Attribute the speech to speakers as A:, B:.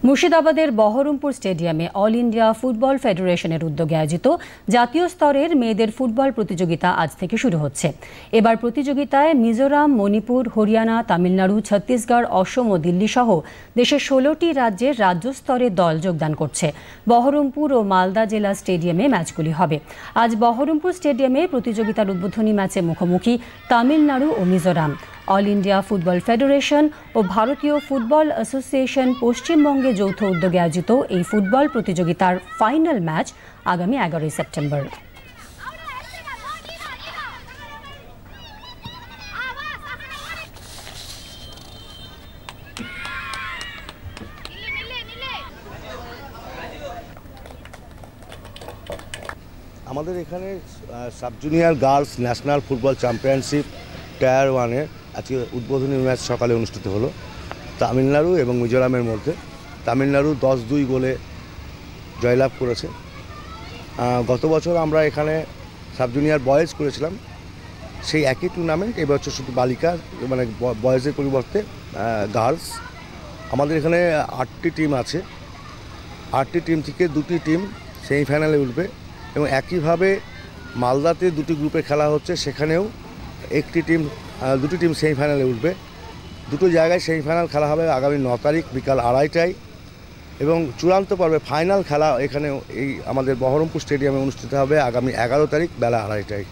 A: মুর্শিদাবাদের বহরমপুর স্টেডিয়ামে all India football ফেডারেশনের উদ্যোগে আয়োজিত জাতীয় স্তরের মেয়েদের ফুটবল প্রতিযোগিতা আজ থেকে শুরু হচ্ছে। এবার প্রতিযোগিতায় মিজোরাম, মণিপুর, হরিয়ানা, তামিলনাড়ু, ছত্তিশগড়, অসম ও দিল্লি সহ দেশের ১৬টি রাজ্যের রাজ্য স্তরের দল যোগদান করছে। বহরমপুর ও মালদা জেলা স্টেডিয়ামে ম্যাচগুলি হবে। আজ বহরমপুর স্টেডিয়ামে প্রতিযোগিতার উদ্বোধনী ম্যাচে মুখোমুখি তামিলনাড়ু ও Mizoram. All India football federation ও ভারতীয় ফুটবল অ্যাসোসিয়েশন পশ্চিমবঙ্গে যৌথ উদ্যোগে আয়োজিত এই ফুটবল প্রতিযোগিতার ফাইনাল ম্যাচ আগামী ১১ সেপ্টেম্বর।
B: আমাদের এখানে sub junior girls national football championship tier 1-এ আজকে উদ্বোধনী ম্যাচ সকালে অনুষ্ঠিত হলো তামিলনাড়ু এবং মিজোরামের মধ্যে। তামিলনাড়ু 10-2 গোলে জয়লাভ করেছে। গত বছর আমরা এখানে সাব জুনিয়র বয়েজ করেছিলাম, সেই একই টুর্নামেন্ট এবছর শুধু বালিকা মানে বয়েজের পরিবর্তে গার্লস। আমাদের এখানে 8টি টিম আছে, 8টি টিম থেকে 2টি টিম সেমিফাইনালে উঠবে এবং একইভাবে মালদাতে 2টি গ্রুপে খেলা হচ্ছে, সেখানেও দুটি টিম সেমিফাইনালে উঠবে। দুটো জায়গায় সেমিফাইনাল খেলা হবে আগামী 9 তারিখ বিকাল 2:30টায় এবং চূড়ান্ত পর্বে ফাইনাল খেলা এখানে এই আমাদের বহরমপুর স্টেডিয়ামে অনুষ্ঠিত হবে আগামী 11 তারিখ বেলা 2:30টায়।